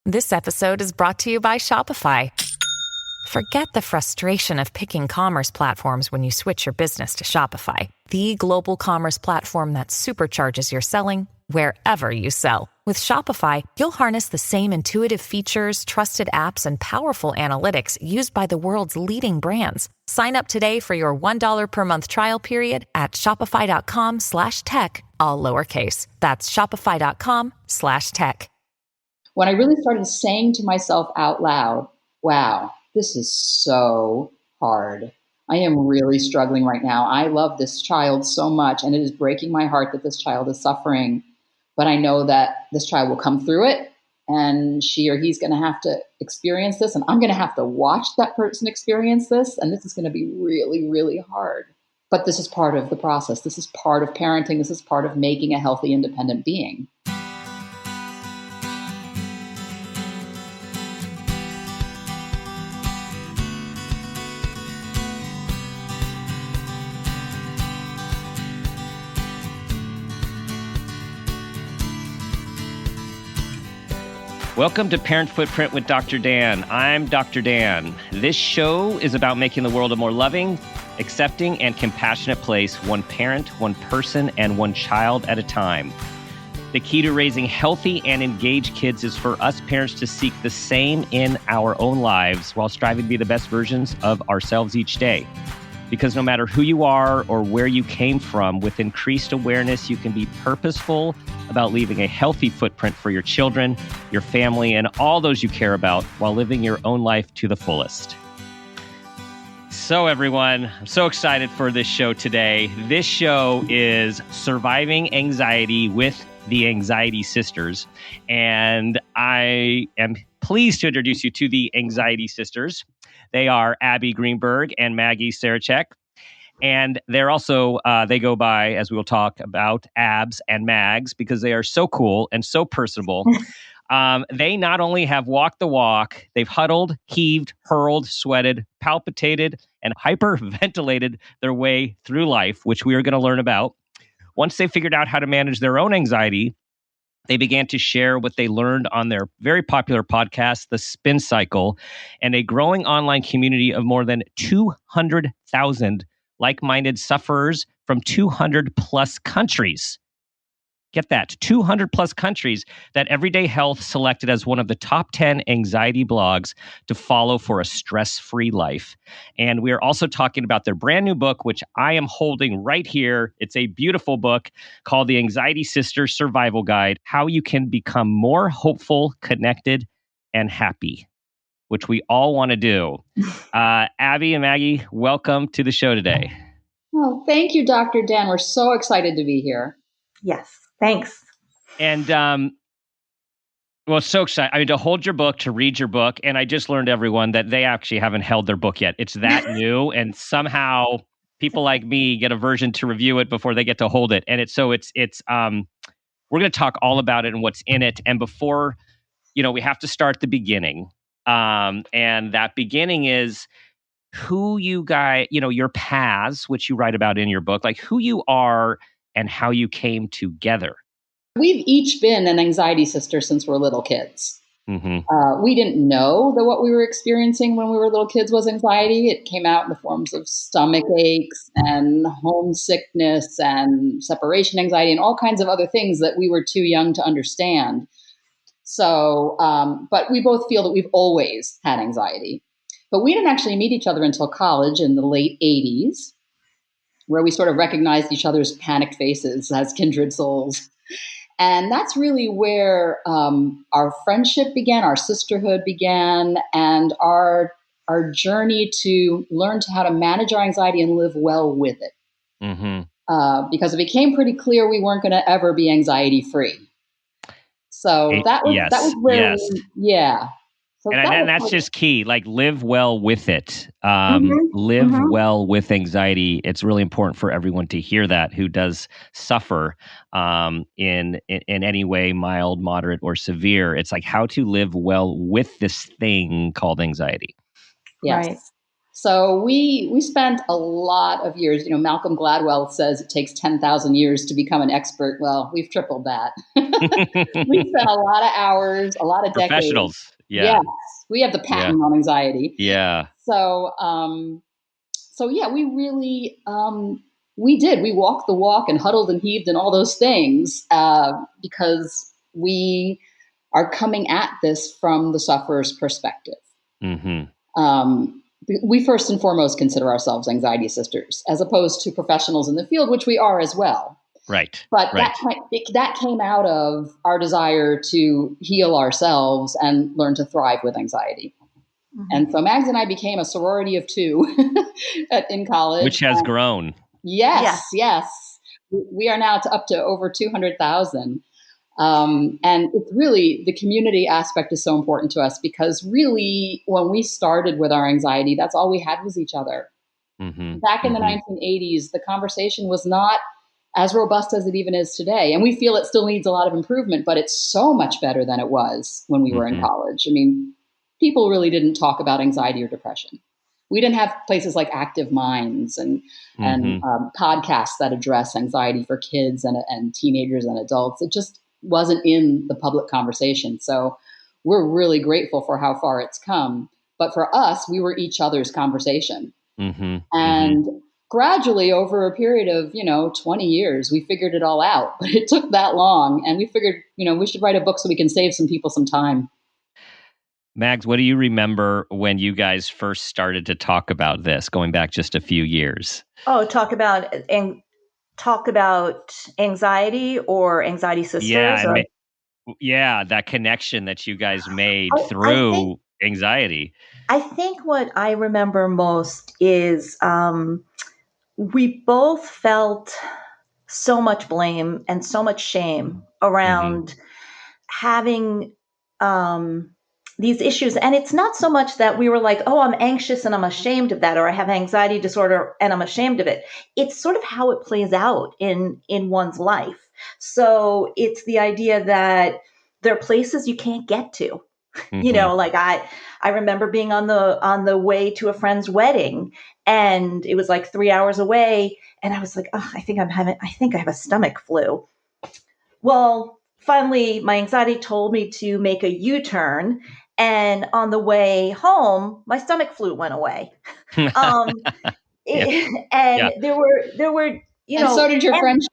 This episode is brought to you by Shopify. Forget the frustration of picking commerce platforms when you switch your business to Shopify, the global commerce platform that supercharges your selling wherever you sell. With Shopify, you'll harness the same intuitive features, trusted apps, and powerful analytics used by the world's leading brands. Sign up today for your $1 per month trial period at shopify.com/tech, all lowercase. That's shopify.com/tech. When I really started saying to myself out loud, wow, this is so hard. I am really struggling right now. I love this child so much, and it is breaking my heart that this child is suffering. But I know that this child will come through it, and she or he's going to have to experience this, and I'm going to have to watch that person experience this, and this is going to be really, really hard. But this is part of the process. This is part of parenting. This is part of making a healthy, independent being. Welcome to Parent Footprint with Dr. Dan. I'm Dr. Dan. This show is about making the world a more loving, accepting, and compassionate place, one parent, one person, and one child at a time. The key to raising healthy and engaged kids is for us parents to seek the same in our own lives while striving to be the best versions of ourselves each day. Because no matter who you are or where you came from, with increased awareness, you can be purposeful about leaving a healthy footprint for your children, your family, and all those you care about while living your own life to the fullest. So everyone, I'm so excited for this show today. This show is Surviving Anxiety with the Anxiety Sisters. And I am pleased to introduce you to the Anxiety Sisters. They are Abbe Greenberg and Maggie Sarachek. And they're also, they go by, as we will talk about, Abs and Mags, because they are so cool and so personable. They not only have walked the walk, they've huddled, heaved, hurled, sweated, palpitated, and hyperventilated their way through life, which we are going to learn about. Once they figured out how to manage their own anxiety, they began to share what they learned on their very popular podcast, The Spin Cycle, and a growing online community of more than 200,000 like-minded sufferers from 200 plus countries. Get that, 200 plus countries that Everyday Health selected as one of the top 10 anxiety blogs to follow for a stress-free life. And we are also talking about their brand new book, which I am holding right here. It's a beautiful book called The Anxiety Sisters Survival Guide, How You Can Become More Hopeful, Connected, and Happy, which we all want to do. Abbe and Maggie, welcome to the show today. Oh, thank you, Dr. Dan. We're so excited to be here. Yes, thanks. And, well, so excited. I mean, to hold your book, to read your book. And I just learned, everyone, that they actually haven't held their book yet. It's that new. And somehow people like me get a version to review it before they get to hold it. And we're going to talk all about it and what's in it. And before, we have to start the beginning. And that beginning is who you guys, your paths, which you write about in your book, like who you are and how you came together. We've each been an anxiety sister since we're little kids. Mm-hmm. We didn't know that what we were experiencing when we were little kids was anxiety. It came out in the forms of stomach aches and homesickness and separation anxiety and all kinds of other things that we were too young to understand. So, but we both feel that we've always had anxiety. But we didn't actually meet each other until college in the late 80s, where we sort of recognized each other's panicked faces as kindred souls. And that's really where our friendship began, our sisterhood began, and our journey to learn how to manage our anxiety and live well with it. Mm-hmm. Because it became pretty clear we weren't going to ever be anxiety-free. So that was where So and that's just key. Like, live well with it. Live well with anxiety. It's really important for everyone to hear that who does suffer in any way, mild, moderate, or severe. It's like how to live well with this thing called anxiety. Yes. Right. So we spent a lot of years, Malcolm Gladwell says it takes 10,000 years to become an expert. Well, we've tripled that. We spent a lot of hours, a lot of decades. Professionals. Yeah. Yes, we have the patent on anxiety. Yeah. So, yeah, we really, we did. We walked the walk and huddled and heaved and all those things because we are coming at this from the sufferer's perspective. We first and foremost consider ourselves anxiety sisters, as opposed to professionals in the field, which we are as well. Right. But that came out of our desire to heal ourselves and learn to thrive with anxiety. And so Mags and I became a sorority of two in college. Which has grown. Yes. We are now up to over 200,000. And it's really, the community aspect is so important to us because really when we started with our anxiety, that's all we had was each other. Back in the 1980s, the conversation was not as robust as it even is today. And we feel it still needs a lot of improvement, but it's so much better than it was when we were in college. I mean, people really didn't talk about anxiety or depression. We didn't have places like Active Minds and podcasts that address anxiety for kids and teenagers and adults. It just wasn't in the public conversation. So we're really grateful for how far it's come. But for us, we were each other's conversation. And gradually over a period of, 20 years, we figured it all out. But it took that long. And we figured, we should write a book so we can save some people some time. Mags, what do you remember when you guys first started to talk about this, going back just a few years? Oh, talk about anxiety or anxiety sisters? Yeah, that connection that you guys made through anxiety. I think what I remember most is we both felt so much blame and so much shame around having these issues. And it's not so much that we were like, oh, I'm anxious and I'm ashamed of that, or I have anxiety disorder and I'm ashamed of it. It's sort of how it plays out in one's life. So it's the idea that there are places you can't get to. Like I remember being on the way to a friend's wedding and it was like 3 hours away. And I was like, oh, I think I have a stomach flu. Well, finally, my anxiety told me to make a U-turn. And on the way home, my stomach flu went away. There were, and so did your friendship.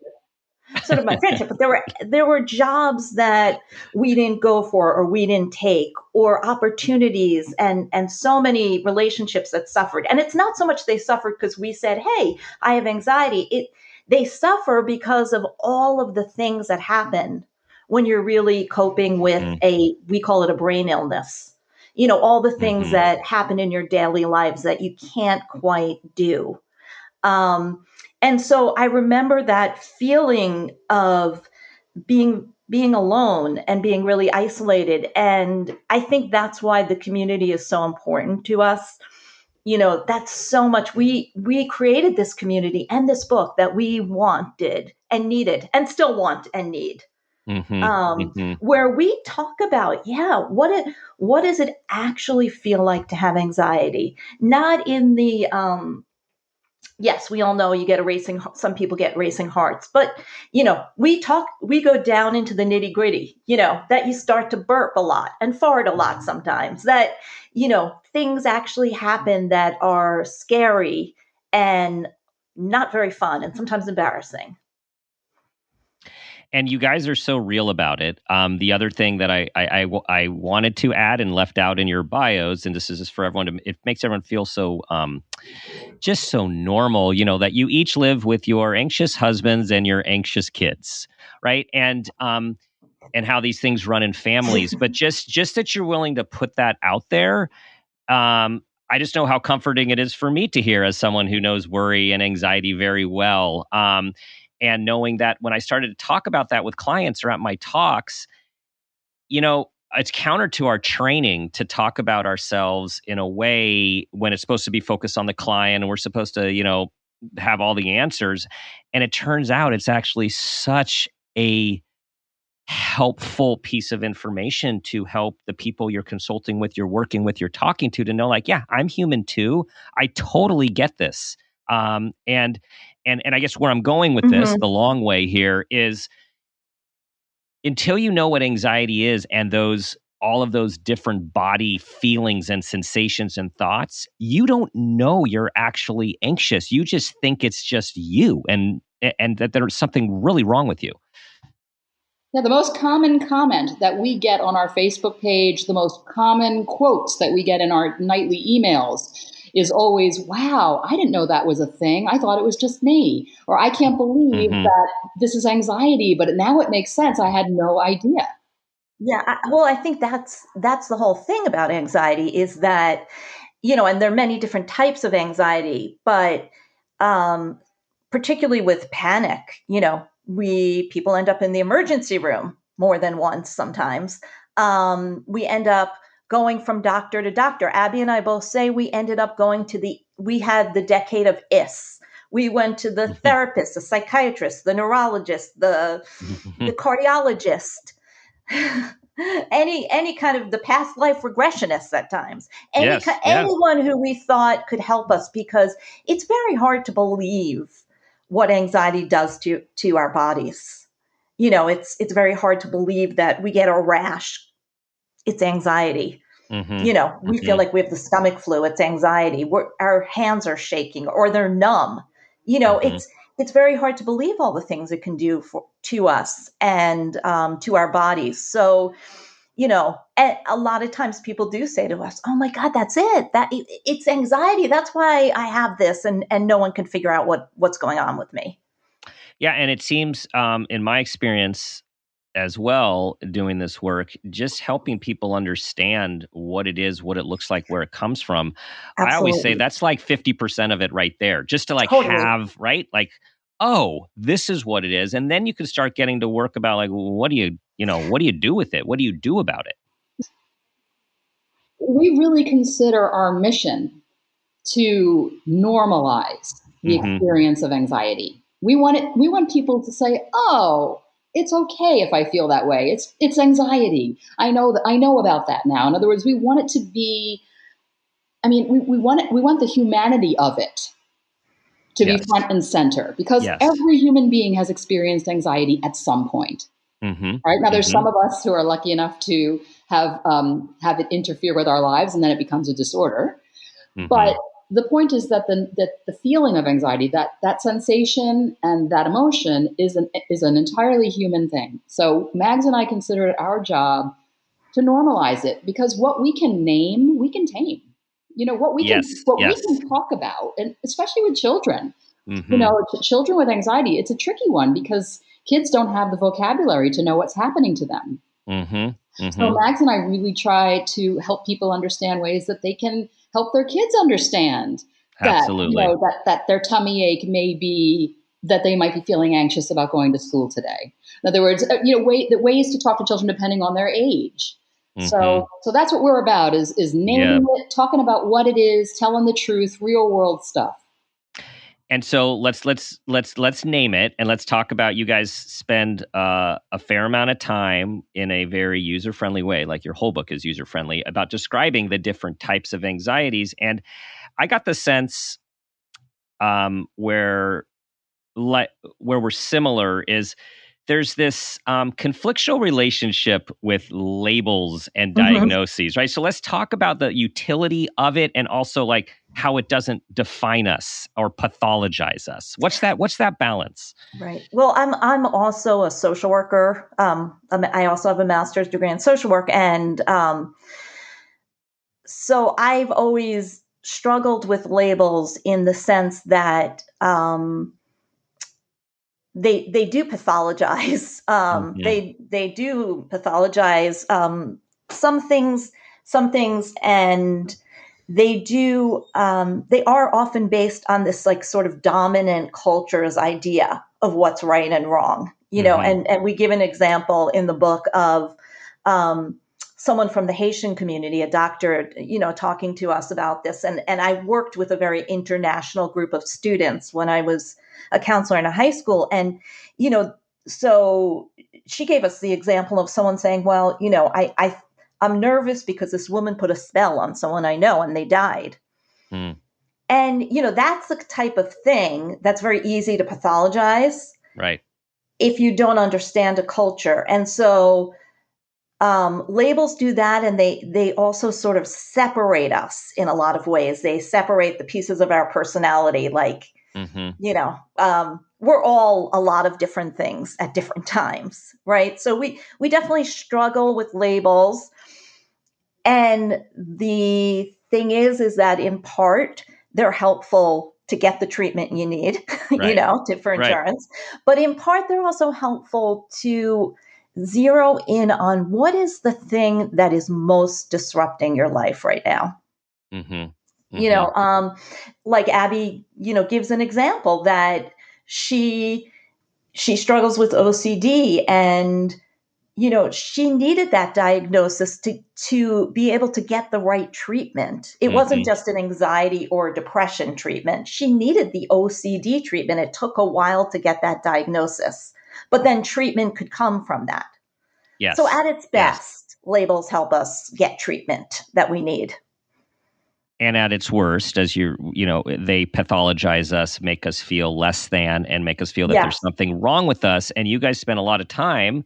Sort of my friendship, but there were jobs that we didn't go for or we didn't take, or opportunities and so many relationships that suffered. And it's not so much they suffered because we said, hey, I have anxiety. They suffer because of all of the things that happen when you're really coping with we call it a brain illness. All the things that happen in your daily lives that you can't quite do. And so I remember that feeling of being alone and being really isolated. And I think that's why the community is so important to us. That's so much. We created this community and this book that we wanted and needed and still want and need. Where we talk about, what does it actually feel like to have anxiety? Not in the, yes, we all know some people get racing hearts, but, we go down into the nitty gritty, that you start to burp a lot and fart a lot sometimes, that, things actually happen that are scary and not very fun and sometimes embarrassing. And you guys are so real about it. The other thing that I wanted to add and left out in your bios, and this is just for everyone, it makes everyone feel so just so normal, that you each live with your anxious husbands and your anxious kids, right? And how these things run in families. But just that you're willing to put that out there, I just know how comforting it is for me to hear as someone who knows worry and anxiety very well. And knowing that when I started to talk about that with clients or at my talks, it's counter to our training to talk about ourselves in a way when it's supposed to be focused on the client and we're supposed to, have all the answers. And it turns out it's actually such a helpful piece of information to help the people you're consulting with, you're working with, you're talking to know, like, yeah, I'm human too. I totally get this. And I guess where I'm going with this, the long way here, is until you know what anxiety is and all of those different body feelings and sensations and thoughts, you don't know you're actually anxious. You just think it's just you and that there's something really wrong with you. Yeah, the most common comment that we get on our Facebook page, the most common quotes that we get in our nightly emails is always, wow, I didn't know that was a thing. I thought it was just me. Or I can't believe that this is anxiety, but now it makes sense. I had no idea. Yeah, I think that's the whole thing about anxiety is that, and there are many different types of anxiety, but particularly with panic, people end up in the emergency room more than once sometimes. We end up going from doctor to doctor. Abbe and I both say we ended up we had the decade of IS. We went to the therapist, the psychiatrist, the neurologist, the cardiologist, any kind of the past life regressionists at times. Anyone who we thought could help us, because it's very hard to believe what anxiety does to our bodies. It's very hard to believe that we get a rash. It's anxiety. We feel like we have the stomach flu. It's anxiety. Our hands are shaking or they're numb. It's very hard to believe all the things it can do to us and to our bodies. So, a lot of times people do say to us, "Oh my God, that's it. It's anxiety. That's why I have this," and no one can figure out what's going on with me. Yeah, and it seems, in my experience as well, doing this work, just helping people understand what it is, what it looks like, where it comes from. Absolutely. I always say that's like 50% of it right there, just to have, right? Like, oh, this is what it is. And then you can start getting to work about like, what do you do with it? What do you do about it? We really consider our mission to normalize the experience of anxiety. We want people to say, "Oh, it's okay if I feel that way. It's anxiety. I know about that now." In other words, we want it to be. I mean, we want the humanity of it to be front and center, because every human being has experienced anxiety at some point. Right now, there's some of us who are lucky enough to have it interfere with our lives, and then it becomes a disorder. But the point is that the feeling of anxiety, that sensation and that emotion is an entirely human thing. So Mags and I consider it our job to normalize it, because what we can name, we can tame. What we can talk about, and especially with children. Children with anxiety, it's a tricky one because kids don't have the vocabulary to know what's happening to them. So Mags and I really try to help people understand ways that they can help their kids understand that, that their tummy ache may be that they might be feeling anxious about going to school today. In other words, ways to talk to children depending on their age. So that's what we're about is naming it, talking about what it is, telling the truth, real world stuff. And so let's name it, and let's talk about, you guys spend a fair amount of time in a very user-friendly way, like your whole book is user-friendly, about describing the different types of anxieties. And I got the sense where we're similar is there's this conflictual relationship with labels and diagnoses, right? So let's talk about the utility of it, and also like how it doesn't define us or pathologize us. What's that balance? Right. Well, I'm also a social worker. I also have a master's degree in social work, and so I've always struggled with labels in the sense that they do pathologize. They do pathologize some things, and they do. They are often based on this like sort of dominant culture's idea of what's right and wrong. And we give an example in the book of someone from the Haitian community, a doctor, talking to us about this. And I worked with a very international group of students when I was a counselor in a high school. And, so she gave us the example of someone saying, well, I'm nervous because this woman put a spell on someone I know and they died. Mm. And, that's the type of thing that's very easy to pathologize. Right. If you don't understand a culture. And so labels do that, and they also sort of separate us in a lot of ways. They separate the pieces of our personality, like, we're all a lot of different things at different times, right? So we definitely struggle with labels. And the thing is that in part, they're helpful to get the treatment you need, Right. for insurance. Right. But in part, they're also helpful to zero in on what is the thing that is most disrupting your life right now. Mm-hmm. Mm-hmm. Like Abbe, gives an example that she struggles with OCD, and she needed that diagnosis to be able to get the right treatment. It wasn't just an anxiety or depression treatment. She needed the OCD treatment. It took a while to get that diagnosis, but then treatment could come from that. Yes. So at its best, labels help us get treatment that we need. And at its worst, as they pathologize us, make us feel less than, and make us feel that there's something wrong with us. And you guys spend a lot of time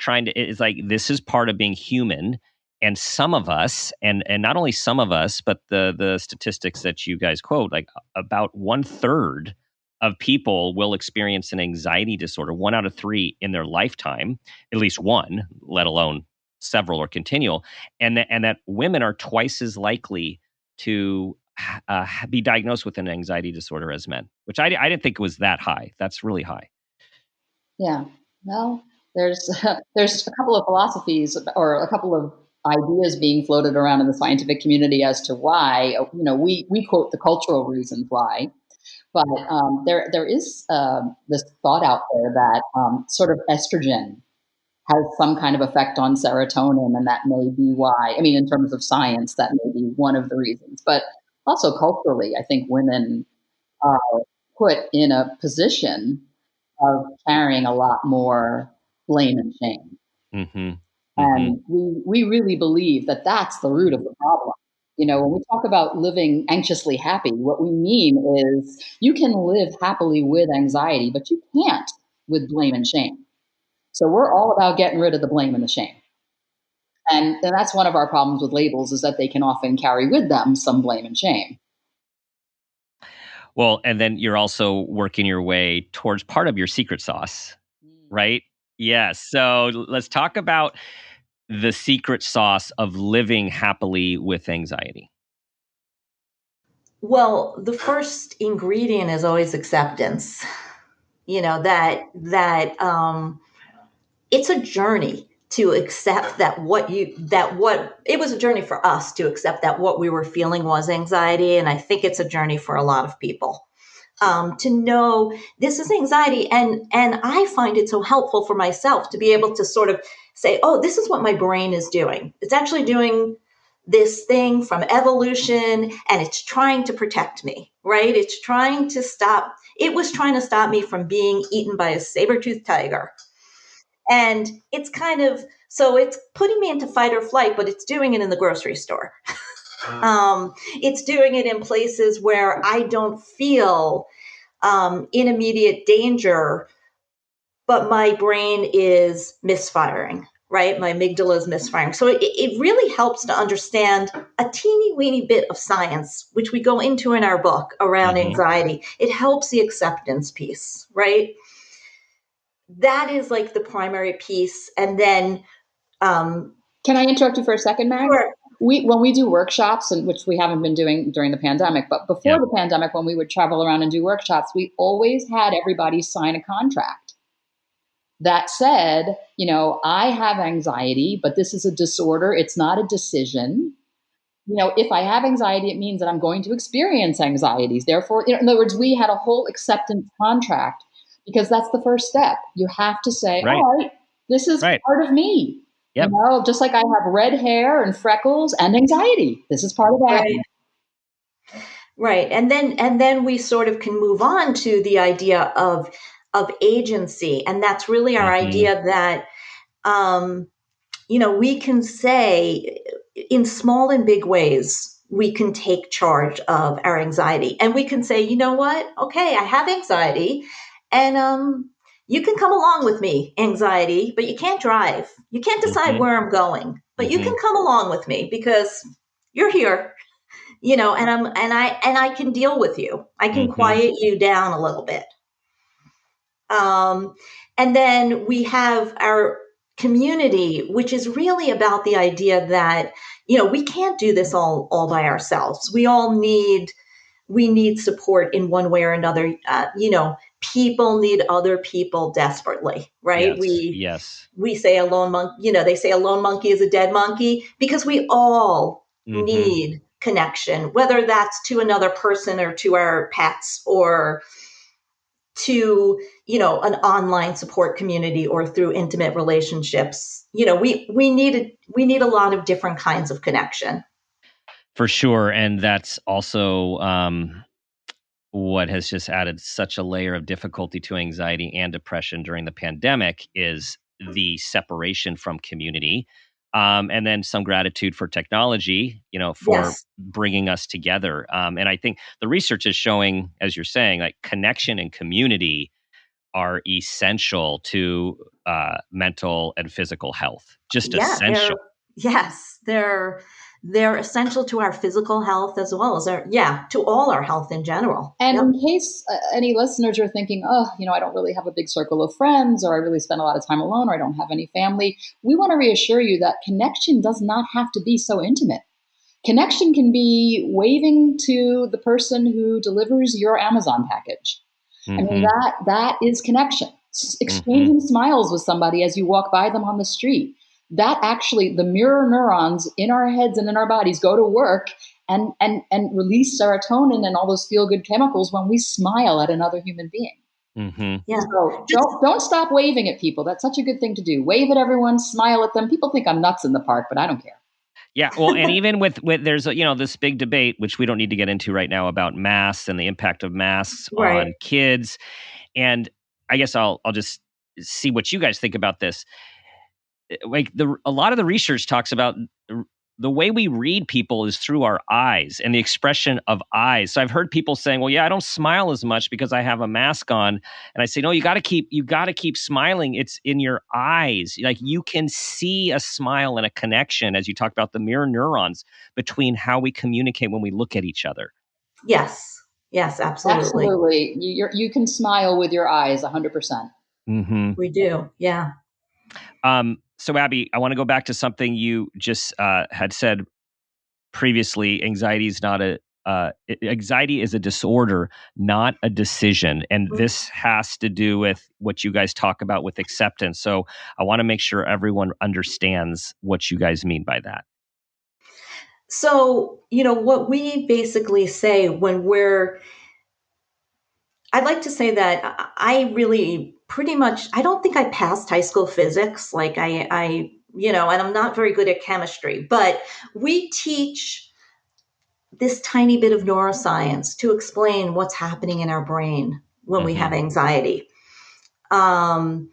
it's like, this is part of being human. And some of us, and not only some of us, but the statistics that you guys quote, like about 1/3 of people will experience an anxiety disorder, 1 out of 3 in their lifetime, at least one, let alone several or continual. And that women are twice as likely to be diagnosed with an anxiety disorder as men, which I didn't think was that high. That's really high. Yeah. Well, there's a couple of philosophies or a couple of ideas being floated around in the scientific community as to why, we quote the cultural reasons why, but there is this thought out there that sort of estrogen has some kind of effect on serotonin, and that may be why, in terms of science, that may be one of the reasons. But also culturally, I think women are put in a position of carrying a lot more blame and shame. Mm-hmm. Mm-hmm. And we really believe that that's the root of the problem. When we talk about living anxiously happy, what we mean is you can live happily with anxiety, but you can't with blame and shame. So we're all about getting rid of the blame and the shame. And that's one of our problems with labels, is that they can often carry with them some blame and shame. Well, and then you're also working your way towards part of your secret sauce, right? Yes. So let's talk about the secret sauce of living happily with anxiety. Well, the first ingredient is always acceptance. That it's a journey to accept that it was a journey for us to accept that what we were feeling was anxiety. And I think it's a journey for a lot of people to know this is anxiety. And I find it so helpful for myself to be able to sort of say, oh, this is what my brain is doing. It's actually doing this thing from evolution, and it's trying to protect me, right? It was trying to stop me from being eaten by a saber-toothed tiger. And it's it's putting me into fight or flight, but it's doing it in the grocery store. It's doing it in places where I don't feel in immediate danger, but my brain is misfiring, right? My amygdala is misfiring. So it really helps to understand a teeny weeny bit of science, which we go into in our book around anxiety. It helps the acceptance piece, right? That is like the primary piece. And then can I interrupt you for a second, Mag? Sure. When we do workshops, and which we haven't been doing during the pandemic, but before the pandemic, when we would travel around and do workshops, we always had everybody sign a contract that said, I have anxiety, but this is a disorder. It's not a decision. If I have anxiety, it means that I'm going to experience anxieties. Therefore, in other words, we had a whole acceptance contract, because that's the first step. You have to say, all right, this is part of me. Yep. Just like I have red hair and freckles and anxiety. This is part of that. Right. And then we sort of can move on to the idea of agency. And that's really our idea that We can say in small and big ways, we can take charge of our anxiety, and we can say, you know what? Okay, I have anxiety, and you can come along with me, anxiety, but you can't drive. You can't decide where I'm going, but you can come along with me because you're here, and I can deal with you. I can quiet you down a little bit. And then we have our community, which is really about the idea that, we can't do this all by ourselves. We need support in one way or another. People need other people desperately, right? Yes. We say a lone monkey, they say a lone monkey is a dead monkey, because we all need connection, whether that's to another person or to our pets or to, an online support community or through intimate relationships. We need a lot of different kinds of connection. For sure. And that's also what has just added such a layer of difficulty to anxiety and depression during the pandemic is the separation from community. And then some gratitude for technology, for bringing us together. And I think the research is showing, as you're saying, like connection and community are essential to mental and physical health. Just essential. They're essential to our physical health as well as to all our health in general. And in case any listeners are thinking, I don't really have a big circle of friends, or I really spend a lot of time alone, or I don't have any family, we want to reassure you that connection does not have to be so intimate. Connection can be waving to the person who delivers your Amazon package. I mean, that is connection. Exchanging smiles with somebody as you walk by them on the street. That actually, the mirror neurons in our heads and in our bodies go to work and release serotonin and all those feel-good chemicals when we smile at another human being. Yeah. So don't stop waving at people. That's such a good thing to do. Wave at everyone, smile at them. People think I'm nuts in the park, but I don't care. Yeah, well, and even with there's this big debate, which we don't need to get into right now, about masks and the impact of masks on kids. And I guess I'll just see what you guys think about this. Like a lot of the research talks about the way we read people is through our eyes and the expression of eyes. So I've heard people saying, well, I don't smile as much because I have a mask on. And I say, no, you got to keep smiling. It's in your eyes. Like you can see a smile and a connection, as you talked about the mirror neurons between how we communicate when we look at each other. Yes, absolutely. Absolutely. You can smile with your eyes 100%. We do. Yeah. So Abbe, I want to go back to something you just had said previously. Anxiety is a disorder, not a decision. And this has to do with what you guys talk about with acceptance. So I want to make sure everyone understands what you guys mean by that. So, what we basically say I'd like to say that I really pretty much, I don't think I passed high school physics. Like and I'm not very good at chemistry, but we teach this tiny bit of neuroscience to explain what's happening in our brain when we have anxiety. And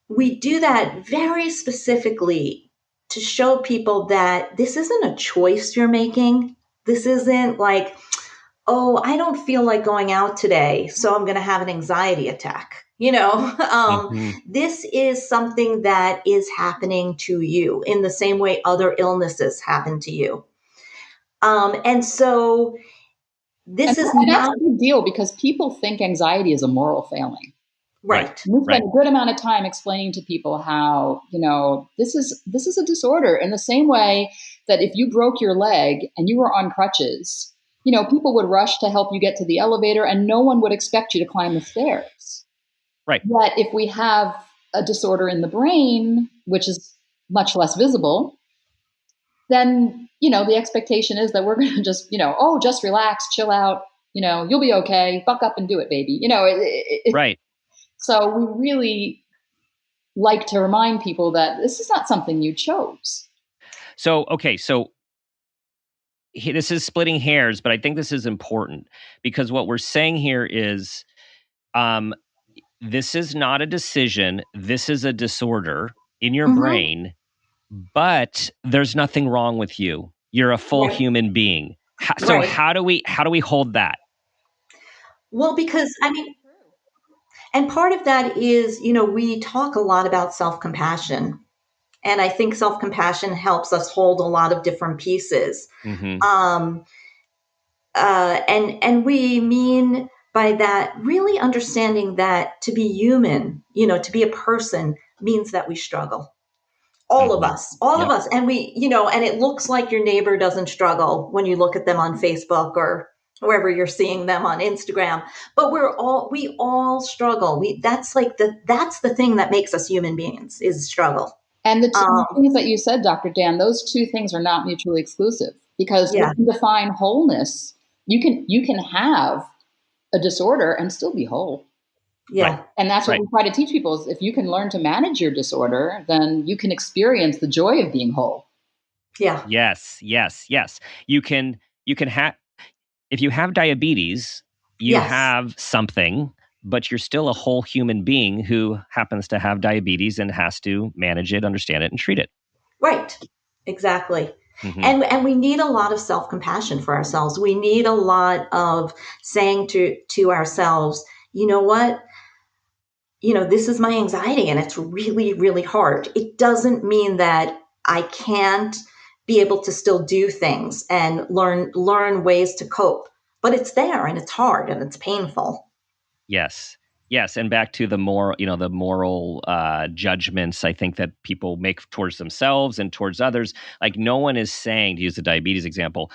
we do that very specifically to show people that this isn't a choice you're making. This isn't like, I don't feel like going out today, so I'm going to have an anxiety attack. This is something that is happening to you in the same way other illnesses happen to you. And so that's a big deal because people think anxiety is a moral failing. Right. We spend a good amount of time explaining to people how, this is a disorder in the same way that if you broke your leg and you were on crutches, people would rush to help you get to the elevator and no one would expect you to climb the stairs. Right. But if we have a disorder in the brain, which is much less visible, then, the expectation is that we're going to just, just relax, chill out, you'll be okay, buck up and do it, baby. Right. So we really like to remind people that this is not something you chose. So this is splitting hairs, but I think this is important because what we're saying here is this is not a decision. This is a disorder in your Mm-hmm. brain, but there's nothing wrong with you. You're a full Right. human being. So Right. how do we hold that? Well, because and part of that is, we talk a lot about self-compassion. And I think self-compassion helps us hold a lot of different pieces. Mm-hmm. And we mean by that really understanding that to be human, to be a person means that we struggle. All of us, Yep. of us. And and it looks like your neighbor doesn't struggle when you look at them on Facebook or wherever you're seeing them on Instagram, but we all struggle. That's the thing that makes us human beings is struggle. And the two things that you said, Dr. Dan, those two things are not mutually exclusive, because Yeah. if you define wholeness, you can have a disorder and still be whole. Yeah. Right. And that's what Right. we try to teach people is if you can learn to manage your disorder, then you can experience the joy of being whole. Yeah. Yes. You can have, if you have diabetes, you Yes. have something, but you're still a whole human being who happens to have diabetes and has to manage it, understand it, and treat it. Right. Exactly. Mhm. And we need a lot of self-compassion for ourselves. We need a lot of saying to ourselves, you know what? This is my anxiety and it's really, really hard. It doesn't mean that I can't be able to still do things and learn ways to cope, but it's there and it's hard and it's painful. Yes. And back to the moral judgments I think that people make towards themselves and towards others. Like, no one is saying, to use the diabetes example,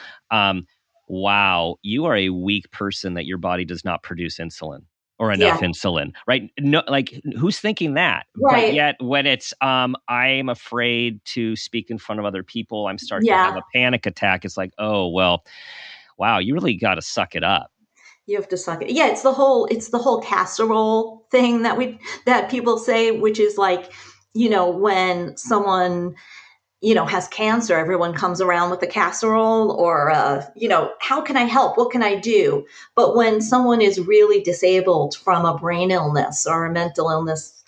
wow, you are a weak person that your body does not produce insulin or enough insulin, right? No, like, who's thinking that? Right. But yet when it's, I'm afraid to speak in front of other people, I'm starting to have a panic attack. It's like, oh, well, wow, you really got to suck it up. You have to suck it. Yeah, it's the whole casserole thing that people say, which is like, when someone, has cancer, everyone comes around with a casserole or, how can I help? What can I do? But when someone is really disabled from a brain illness or a mental illness,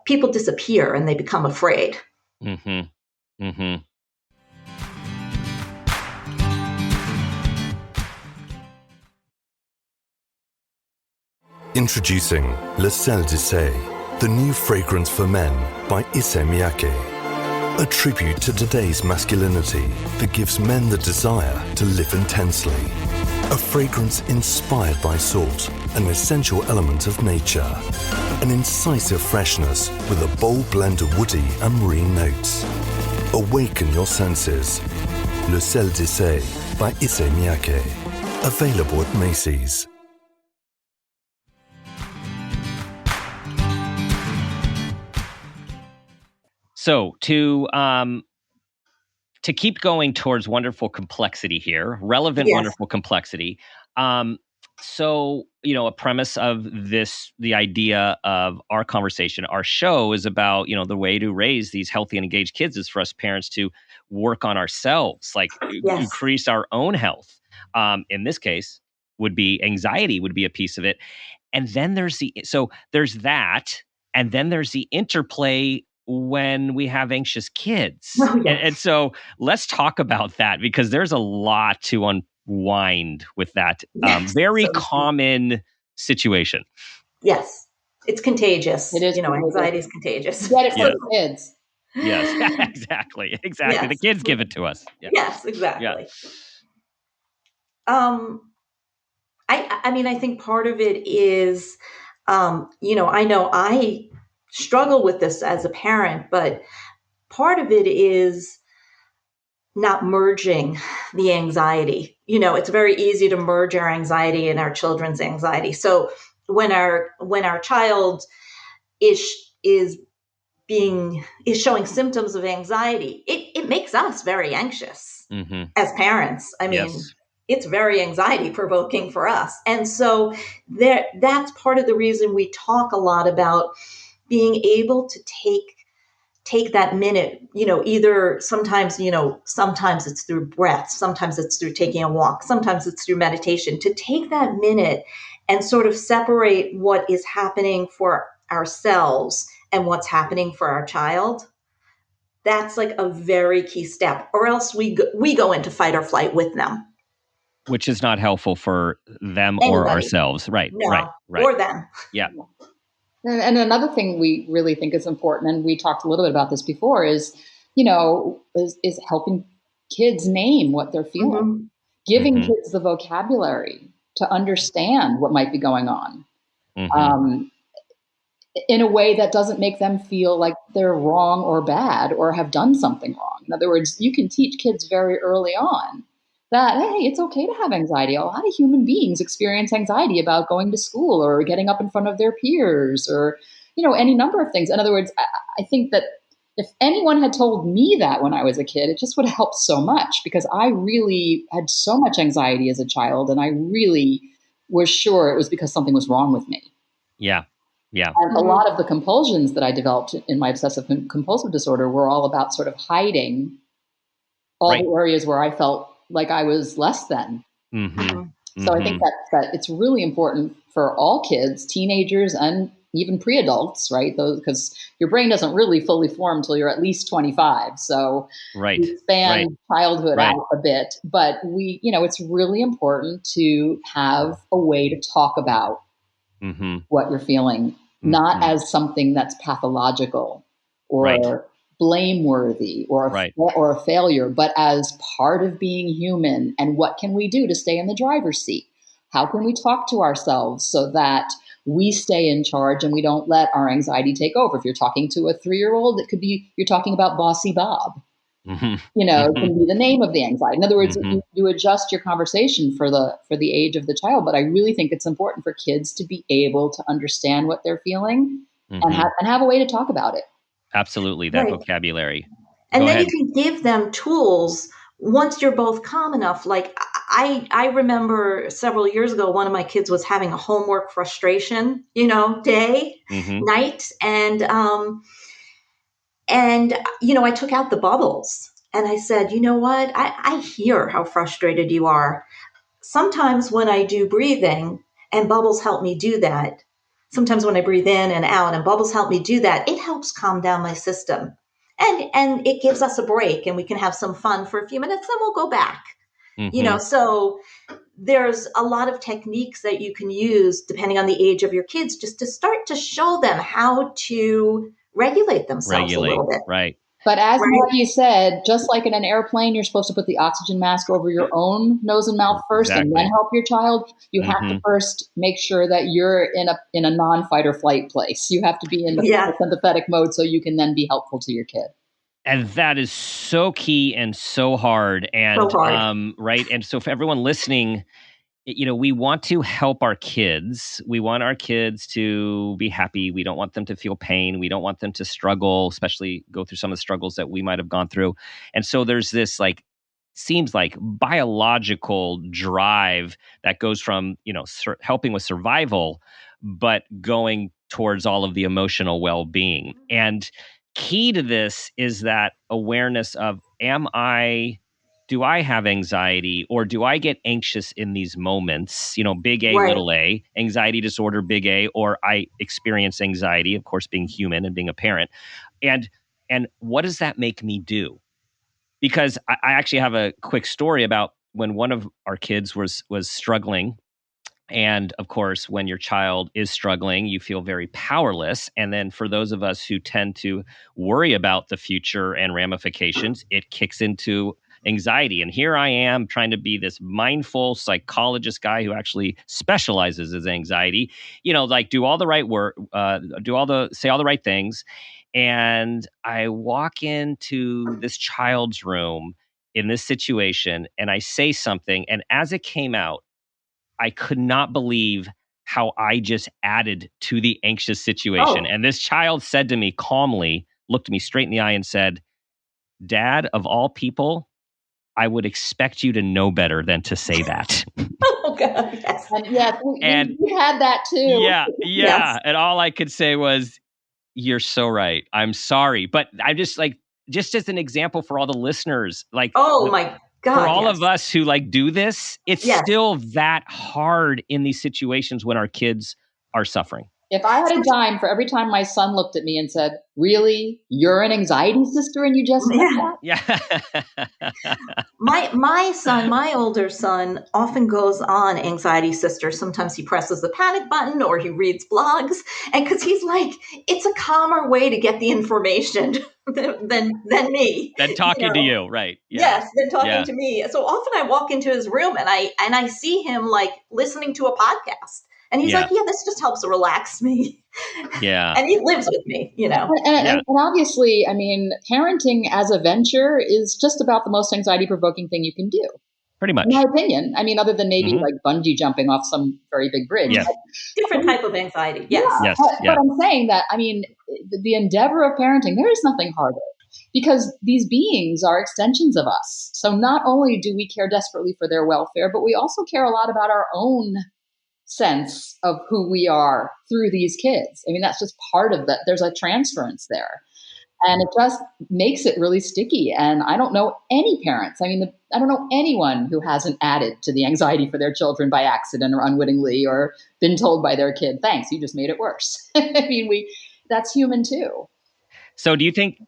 people disappear and they become afraid. Mm-hmm. Mm-hmm. Introducing Le Sel de Say, the new fragrance for men by Issey Miyake. A tribute to today's masculinity that gives men the desire to live intensely. A fragrance inspired by salt, an essential element of nature. An incisive freshness with a bold blend of woody and marine notes. Awaken your senses. Le Sel de Say by Issey Miyake. Available at Macy's. So to keep going towards wonderful complexity here, relevant, wonderful complexity. So, a premise of this, the idea of our conversation, our show is about, the way to raise these healthy and engaged kids is for us parents to work on ourselves, like increase our own health. In this case, anxiety would be a piece of it. And then there's that. And then there's the interplay when we have anxious kids. Oh, yes. And so let's talk about that, because there's a lot to unwind with that very common situation. Yes. It's contagious. It is. Anxiety is contagious. Get it for the kids. Yes, exactly. Yes. The kids give it to us. Yeah. Yes, exactly. Yeah. I think part of it is, I know I struggle with this as a parent, but part of it is not merging the anxiety. It's very easy to merge our anxiety and our children's anxiety. So when our child is showing symptoms of anxiety, it makes us very anxious as parents. I mean, it's very anxiety provoking for us. And so that's part of the reason we talk a lot about being able to take that minute, either sometimes it's through breath, sometimes it's through taking a walk, sometimes it's through meditation, to take that minute and sort of separate what is happening for ourselves and what's happening for our child, that's like a very key step, or else we go into fight or flight with them. Which is not helpful for them Anybody. or ourselves. Right, No, right. or them. Yeah. And another thing we really think is important, and we talked a little bit about this before, is helping kids name what they're feeling, Mm-hmm. giving kids the vocabulary to understand what might be going on in a way that doesn't make them feel like they're wrong or bad or have done something wrong. In other words, you can teach kids very early on that, hey, it's okay to have anxiety. A lot of human beings experience anxiety about going to school or getting up in front of their peers or, any number of things. In other words, I think that if anyone had told me that when I was a kid, it just would have helped so much, because I really had so much anxiety as a child, and I really was sure it was because something was wrong with me. Yeah. Yeah. And a lot of the compulsions that I developed in my obsessive compulsive disorder were all about sort of hiding all the areas where I felt like I was less than. So I think that it's really important for all kids, teenagers, and even pre-adults, right? Those, because your brain doesn't really fully form until you're at least 25. So we span childhood out a bit, but it's really important to have a way to talk about what you're feeling, not as something that's pathological or blameworthy or a failure, but as part of being human. And what can we do to stay in the driver's seat? How can we talk to ourselves so that we stay in charge and we don't let our anxiety take over? If you're talking to a 3-year-old, it could be you're talking about Bossy Bob. It can be the name of the anxiety. In other words, you adjust your conversation for the age of the child. But I really think it's important for kids to be able to understand what they're feeling and have a way to talk about it. Absolutely, that vocabulary. And then you can give them tools once you're both calm enough. Like I remember several years ago, one of my kids was having a homework frustration, day, night. And I took out the bubbles and I said, you know what? I hear how frustrated you are. Sometimes when I do breathing and bubbles help me do that, sometimes when I breathe in and out and bubbles help me do that, it helps calm down my system. And it gives us a break and we can have some fun for a few minutes, then we'll go back. So there's a lot of techniques that you can use depending on the age of your kids, just to start to show them how to regulate themselves a little bit. Right. But as Maggie said, just like in an airplane, you're supposed to put the oxygen mask over your own nose and mouth first and then help your child. You have to first make sure that you're in a non-fight or flight place. You have to be in the sympathetic mode so you can then be helpful to your kid. And that is so key and so hard. And right. And so for everyone listening, we want to help our kids. We want our kids to be happy. We don't want them to feel pain. We don't want them to struggle, especially go through some of the struggles that we might have gone through. And so there's this seems like biological drive that goes from, helping with survival, but going towards all of the emotional well-being. And key to this is that awareness of, do I have anxiety, or do I get anxious in these moments? Big A, little a, anxiety disorder, big A, or I experience anxiety, of course, being human and being a parent. And what does that make me do? Because I actually have a quick story about when one of our kids was struggling. And of course, when your child is struggling, you feel very powerless. And then for those of us who tend to worry about the future and ramifications, it kicks into anxiety. And here I am trying to be this mindful psychologist guy who actually specializes in anxiety, do all the right work, say all the right things. And I walk into this child's room in this situation and I say something. And as it came out, I could not believe how I just added to the anxious situation. And this child said to me calmly, looked me straight in the eye and said, "Dad, of all people, I would expect you to know better than to say that." Oh, God. Yes. And we had that too. Yeah. Yes. And all I could say was, "You're so right. I'm sorry." But I just as an example for all the listeners, oh my for all of us who like do this, it's Yes. still that hard in these situations when our kids are suffering. If I had a dime for every time my son looked at me and said, "Really? You're an anxiety sister and you just said that?" Yeah. My son, my older son, often goes on Anxiety Sister. Sometimes he presses the panic button or he reads blogs, and because he's like, it's a calmer way to get the information than me. Than talking to you, right? Yeah. Yes, than talking to me. So often I walk into his room and I see him like listening to a podcast. And he's like, yeah, this just helps relax me. Yeah. And he lives with me, And obviously, I mean, parenting as a venture is just about the most anxiety-provoking thing you can do. Pretty much. In my opinion. I mean, other than maybe like bungee jumping off some very big bridge. Yeah. Different type of anxiety. Yes. Yes. But I'm saying that, I mean, the endeavor of parenting, there is nothing harder. Because these beings are extensions of us. So not only do we care desperately for their welfare, but we also care a lot about our own sense of who we are through these kids. I mean, that's just part of that. There's a transference there. And it just makes it really sticky. And I don't know any parents. I mean, I don't know anyone who hasn't added to the anxiety for their children by accident or unwittingly or been told by their kid, "Thanks, you just made it worse." I mean, that's human too. So do you think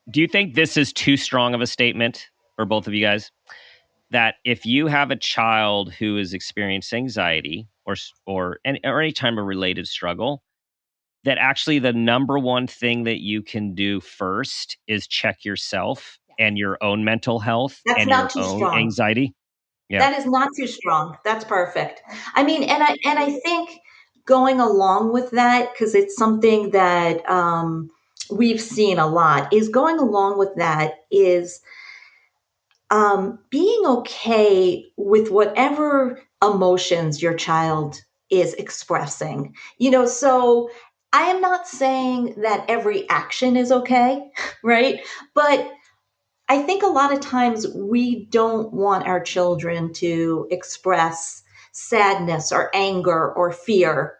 this is too strong of a statement for both of you guys? That if you have a child who is experiencing anxiety or any type of related struggle, that actually the number one thing that you can do first is check yourself and your own mental health and your own anxiety? Yeah. That is not too strong. That's perfect. I mean, and I think going along with that, because it's something that we've seen a lot, is going along with that is being okay with whatever emotions your child is expressing. So I am not saying that every action is okay, right? But I think a lot of times we don't want our children to express sadness or anger or fear.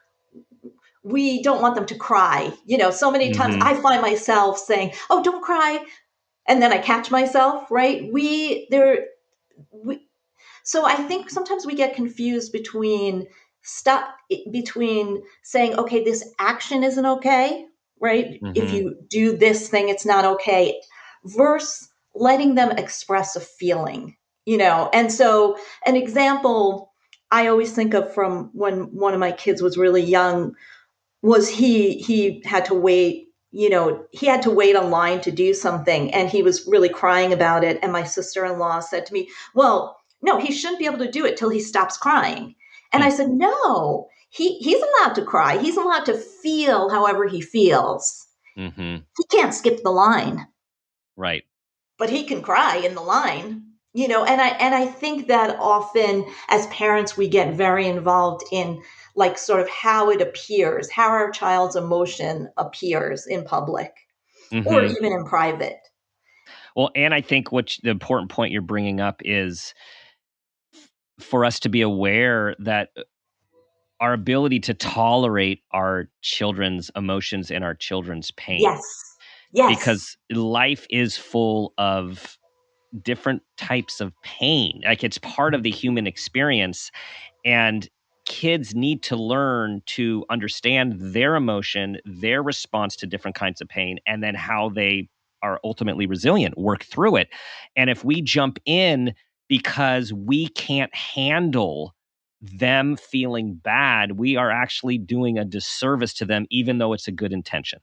We don't want them to cry. So many times I find myself saying, "Oh, don't cry." And then I catch myself, right? So I think sometimes we get confused between saying, okay, this action isn't okay, right? If you do this thing, it's not okay, versus letting them express a feeling, And so an example I always think of from when one of my kids was really young was he had to wait. He had to wait online to do something and he was really crying about it. And my sister-in-law said to me, "Well, no, he shouldn't be able to do it till he stops crying." And I said, "No, he's allowed to cry. He's allowed to feel however he feels. He can't skip the line." Right. But he can cry in the line, and I think that often as parents, we get very involved in like sort of how it appears, how our child's emotion appears in public or even in private. Well, and I think the important point you're bringing up is for us to be aware that our ability to tolerate our children's emotions and our children's pain. Yes. Because life is full of different types of pain. Like it's part of the human experience. And kids need to learn to understand their emotion, their response to different kinds of pain, and then how they are ultimately resilient, work through it. And if we jump in because we can't handle them feeling bad, we are actually doing a disservice to them, even though it's a good intention.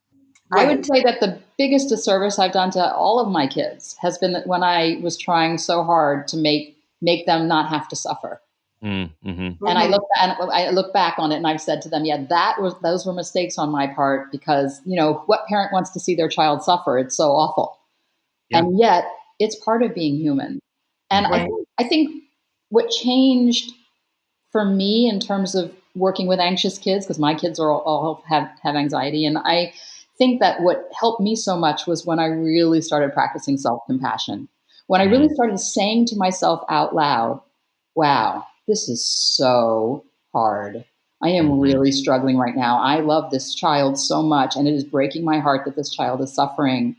I would say that the biggest disservice I've done to all of my kids has been that when I was trying so hard to make them not have to suffer. And I look back on it and I've said to them, those were mistakes on my part because, what parent wants to see their child suffer? It's so awful. Yeah. And yet it's part of being human. And I think what changed for me in terms of working with anxious kids, because my kids are all have anxiety. And I think that what helped me so much was when I really started practicing self-compassion. When I really started saying to myself out loud, "Wow, this is so hard. I am really struggling right now. I love this child so much, and it is breaking my heart that this child is suffering.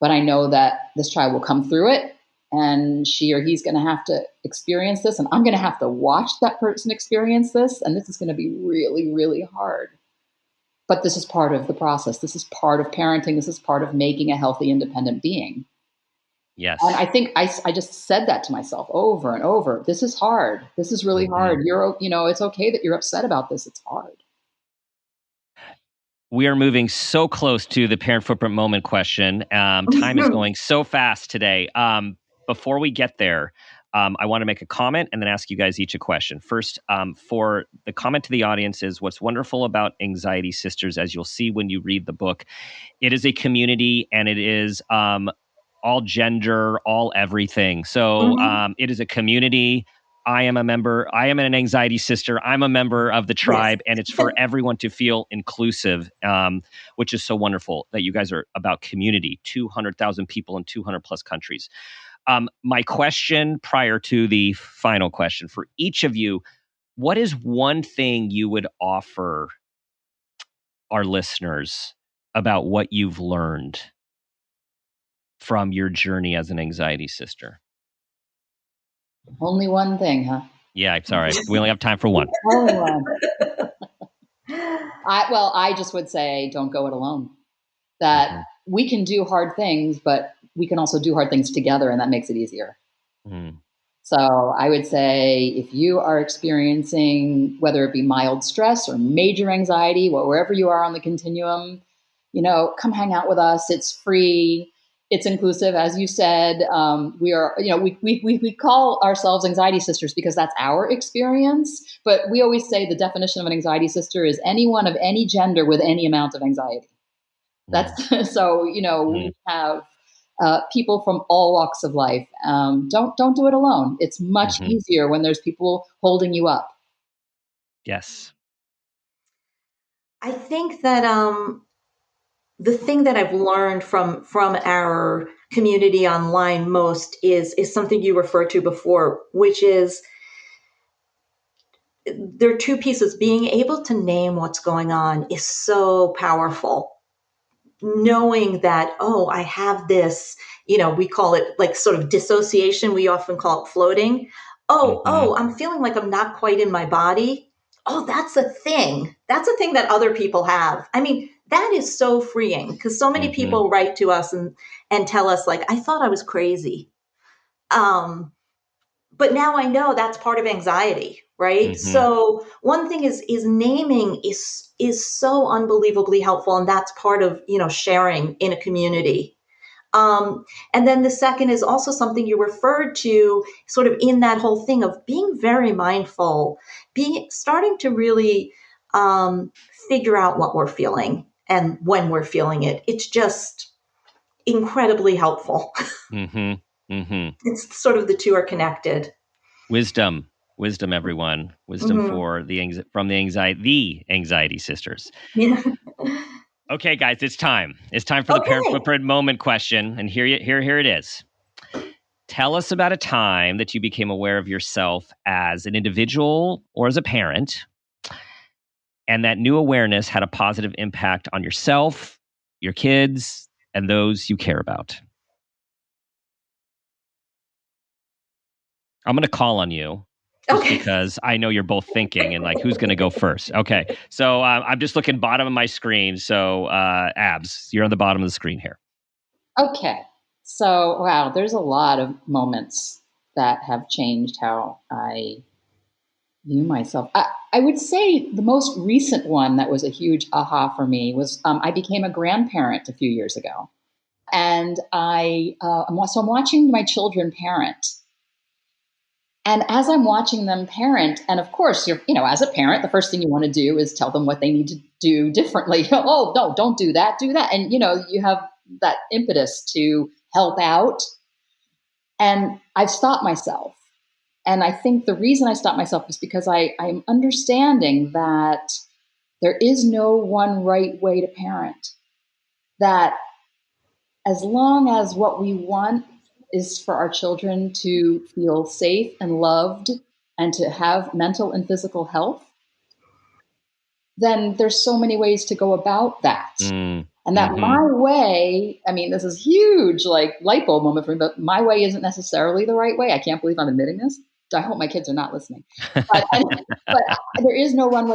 But I know that this child will come through it, and she or he's going to have to experience this, and I'm going to have to watch that person experience this, and this is going to be really, really hard. But this is part of the process. This is part of parenting. This is part of making a healthy, independent being. Yes. And I think I just said that to myself over and over. This is hard. This is really hard. It's okay that you're upset about this. It's hard. We are moving so close to the parent footprint moment question. Time is going so fast today. Before we get there, I want to make a comment and then ask you guys each a question. First, for the comment to the audience is, what's wonderful about Anxiety Sisters, as you'll see when you read the book, it is a community, and it is all gender, all everything. So it is a community. I am a member. I am an Anxiety Sister. I'm a member of the tribe, and it's for everyone to feel inclusive, which is so wonderful that you guys are about community. 200,000 people in 200 plus countries. My question prior to the final question for each of you, what is one thing you would offer our listeners about what you've learned from your journey as an Anxiety Sister? Only one thing, huh? Yeah, sorry. We only have time for one. Only one. I just would say, don't go it alone. That we can do hard things, but we can also do hard things together, and that makes it easier. So I would say, if you are experiencing, whether it be mild stress or major anxiety, wherever you are on the continuum, come hang out with us. It's free. It's inclusive, as you said. We are, we call ourselves Anxiety Sisters because that's our experience. But we always say the definition of an Anxiety Sister is anyone of any gender with any amount of anxiety. That's so. We have people from all walks of life. Don't do it alone. It's much easier when there's people holding you up. Yes, I think that the thing that I've learned from our community online most is something you referred to before, which is there are two pieces. Being able to name what's going on is so powerful. Knowing that, I have this, we call it like sort of dissociation. We often call it floating. I'm feeling like I'm not quite in my body. Oh, that's a thing. That's a thing that other people have. I mean, that is so freeing, because so many people write to us and tell us, like, I thought I was crazy. But now I know that's part of anxiety, right? So one thing is naming is so unbelievably helpful. And that's part of, sharing in a community. And then the second is also something you referred to sort of in that whole thing of being very mindful, starting to really figure out what we're feeling and when we're feeling it. It's just incredibly helpful. It's sort of the two are connected. Wisdom, everyone. Wisdom from the Anxiety Sisters. Yeah. Okay, guys, it's time. It's time for the parent footprint moment question, and here it is. Tell us about a time that you became aware of yourself as an individual or as a parent, and that new awareness had a positive impact on yourself, your kids, and those you care about. I'm going to call on you because I know you're both thinking and like, who's going to go first? Okay. So I'm just looking bottom of my screen. So Abs, you're on the bottom of the screen here. Okay. So, wow, there's a lot of moments that have changed how I view myself. I would say the most recent one that was a huge aha for me was I became a grandparent a few years ago. And I'm watching my children parent. And as I'm watching them parent, and of course, as a parent, the first thing you want to do is tell them what they need to do differently. Oh, no, don't do that, do that. And, you have that impetus to help out. And I've stopped myself. And I think the reason I stopped myself is because I'm understanding that there is no one right way to parent. That as long as what we want is for our children to feel safe and loved and to have mental and physical health, then there's so many ways to go about that. And that my way, I mean, this is huge, like light bulb moment for me, but my way isn't necessarily the right way. I can't believe I'm admitting this. I hope my kids are not listening. But there is no one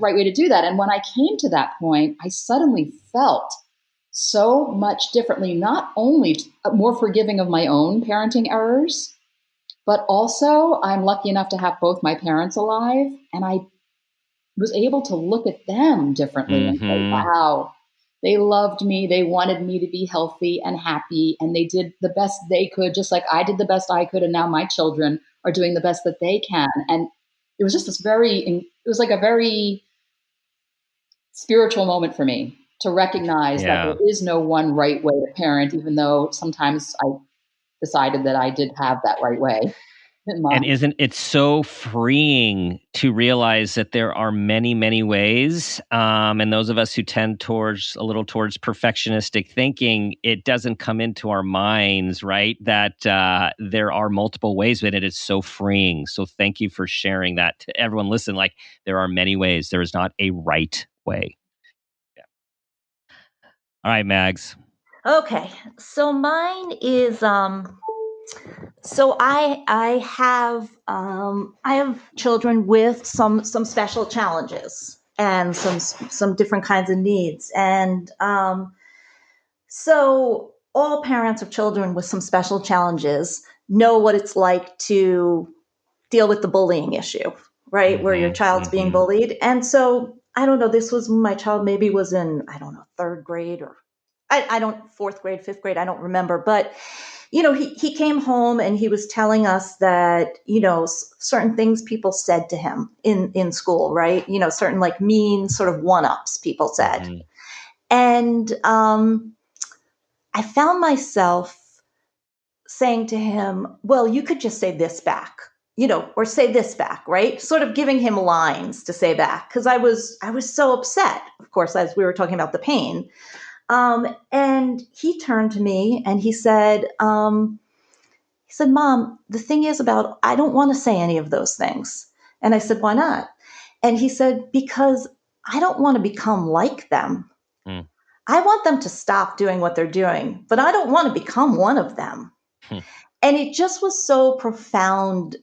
right way to do that. And when I came to that point, I suddenly felt so much differently, not only more forgiving of my own parenting errors, but also I'm lucky enough to have both my parents alive. And I was able to look at them differently and say, wow, they loved me. They wanted me to be healthy and happy. And they did the best they could, just like I did the best I could. And now my children are doing the best that they can. And it was just it was like a very spiritual moment for me to recognize that there is no one right way to parent, even though sometimes I decided that I did have that right way. And isn't it so freeing to realize that there are many, many ways? And those of us who tend towards perfectionistic thinking, it doesn't come into our minds, right? That there are multiple ways, but it is so freeing. So thank you for sharing that to everyone. Listen, like there are many ways. There is not a right way. Yeah. All right, Mags. Okay, so mine is so I have children with some special challenges and some different kinds of needs, and so all parents of children with some special challenges know what it's like to deal with the bullying issue, right? Where your child's being bullied, and so I don't know. This was my child maybe was in third grade or fourth grade, fifth grade, I don't remember. But, he came home and he was telling us that, certain things people said to him in school, right? Certain like mean sort of one-ups people said. And I found myself saying to him, well, you could just say this back, or say this back, right? Sort of giving him lines to say back. Because I was so upset, of course, as we were talking about the pain. And he turned to me and he said, Mom, the thing is I don't want to say any of those things. And I said, why not? And he said, because I don't want to become like them. I want them to stop doing what they're doing, but I don't want to become one of them. And it just was so profound,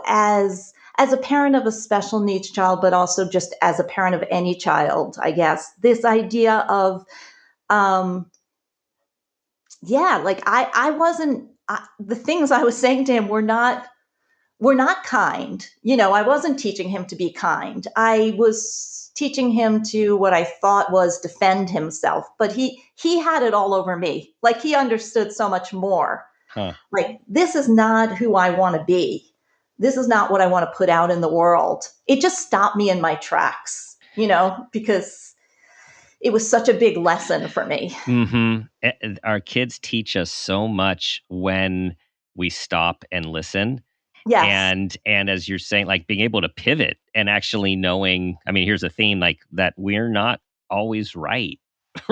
as a parent of a special needs child, but also just as a parent of any child, I guess, this idea of, I wasn't, the things I was saying to him were not kind. I wasn't teaching him to be kind. I was teaching him to what I thought was defend himself, but he had it all over me. Like he understood so much more. Like, this is not who I want to be. This is not what I want to put out in the world. It just stopped me in my tracks, because it was such a big lesson for me. Our kids teach us so much when we stop and listen. Yes. And as you're saying, like being able to pivot and actually knowing, I mean, here's a theme, like that we're not always right.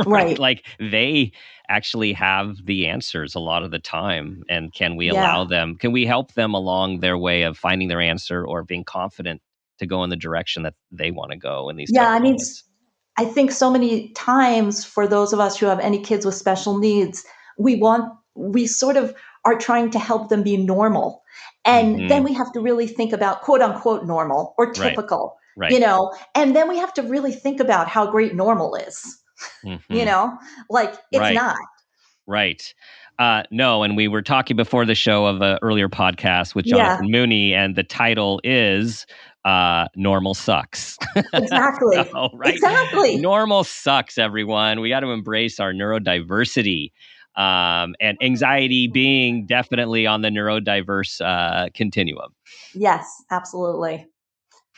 Right. Like they actually have the answers a lot of the time. And can we allow them, can we help them along their way of finding their answer or being confident to go in the direction that they want to go in these moments? I think so many times for those of us who have any kids with special needs, we sort of are trying to help them be normal. And then we have to really think about quote unquote normal or typical, and then we have to really think about how great normal is, like it's not. Right. No, and we were talking before the show of an earlier podcast with Jonathan Mooney, and the title is Normal Sucks. Exactly. Right? Exactly. Normal sucks, everyone. We got to embrace our neurodiversity. And anxiety being definitely on the neurodiverse continuum. Yes, absolutely.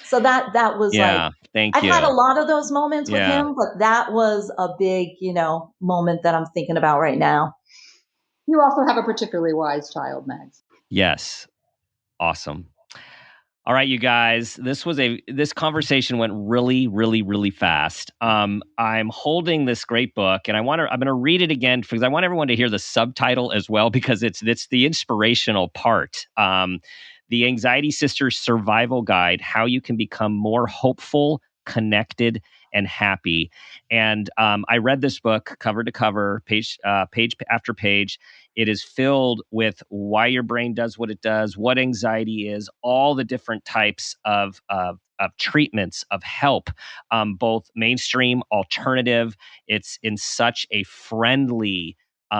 So that was thank you. I've had a lot of those moments with him, but that was a big, moment that I'm thinking about right now. You also have a particularly wise child, Mags. Yes. Awesome. All right, you guys, this conversation went really, really, really fast. I'm holding this great book, and I'm going to read it again because I want everyone to hear the subtitle as well, because it's the inspirational part. The Anxiety Sisters Survival Guide: How You Can Become More Hopeful, Connected, and happy. And I read this book cover to cover, page after page. It is filled with why your brain does what it does, what anxiety is, all the different types of treatments, of help, both mainstream, alternative. It's in such a friendly,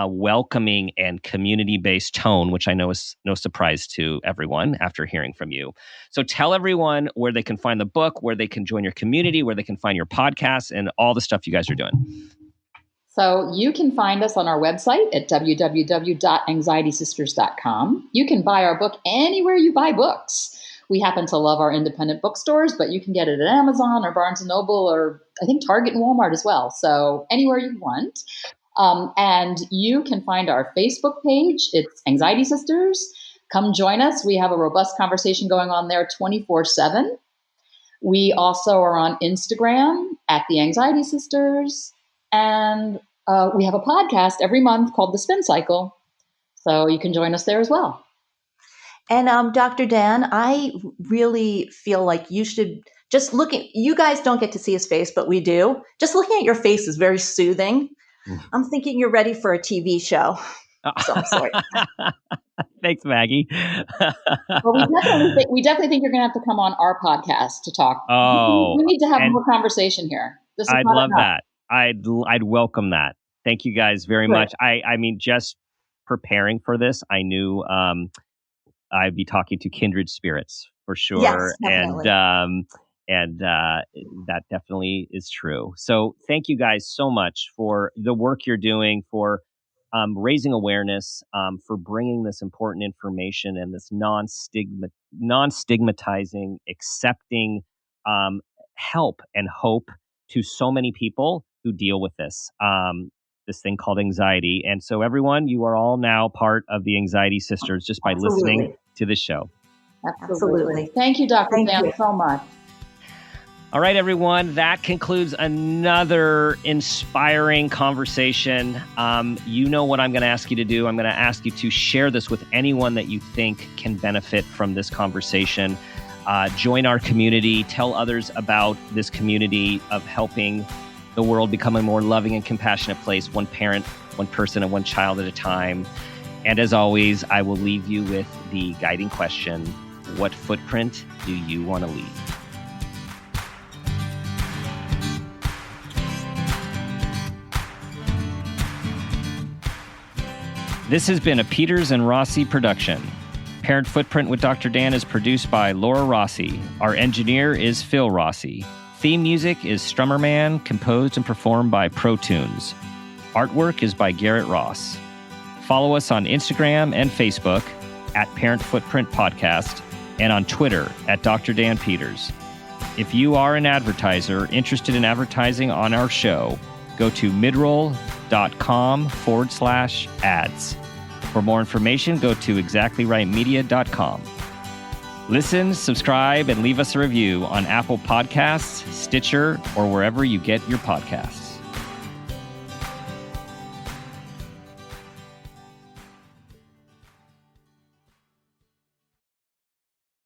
welcoming, and community-based tone, which I know is no surprise to everyone after hearing from you. So tell everyone where they can find the book, where they can join your community, where they can find your podcast, and all the stuff you guys are doing. So you can find us on our website at www.anxietysisters.com. You can buy our book anywhere you buy books. We happen to love our independent bookstores, but you can get it at Amazon or Barnes & Noble or I think Target and Walmart as well. So anywhere you want. And you can find our Facebook page. It's Anxiety Sisters. Come join us. We have a robust conversation going on there 24/7. We also are on Instagram at the Anxiety Sisters. And we have a podcast every month called The Spin Cycle. So you can join us there as well. And Dr. Dan, I really feel like you should just you guys don't get to see his face, but we do. Just looking at your face is very soothing. I'm thinking you're ready for a TV show. So I'm sorry. Thanks, Maggie. Well, we definitely think you're going to have to come on our podcast to talk. Oh, we need to have more conversation here. I'd love that. I'd welcome that. Thank you guys very much. I mean, just preparing for this, I knew I'd be talking to kindred spirits for sure. Yes, definitely. And that definitely is true. So thank you guys so much for the work you're doing, for raising awareness, for bringing this important information and this non-stigmatizing, accepting help and hope to so many people who deal with this thing called anxiety. And so everyone, you are all now part of the Anxiety Sisters just by listening to the show. Absolutely. Thank you, Dr. Dan, so much. All right, everyone, that concludes another inspiring conversation. You know what I'm going to ask you to do. I'm going to ask you to share this with anyone that you think can benefit from this conversation. Join our community. Tell others about this community of helping the world become a more loving and compassionate place, one parent, one person, and one child at a time. And as always, I will leave you with the guiding question: what footprint do you want to leave? This has been a Peters and Rossi production. Parent Footprint with Dr. Dan is produced by Laura Rossi. Our engineer is Phil Rossi. Theme music is Strummerman, composed and performed by Pro Tunes. Artwork is by Garrett Ross. Follow us on Instagram and Facebook at Parent Footprint Podcast and on Twitter at Dr. Dan Peters. If you are an advertiser interested in advertising on our show, go to midroll.com/ads. For more information, go to exactlyrightmedia.com. Listen, subscribe, and leave us a review on Apple Podcasts, Stitcher, or wherever you get your podcasts.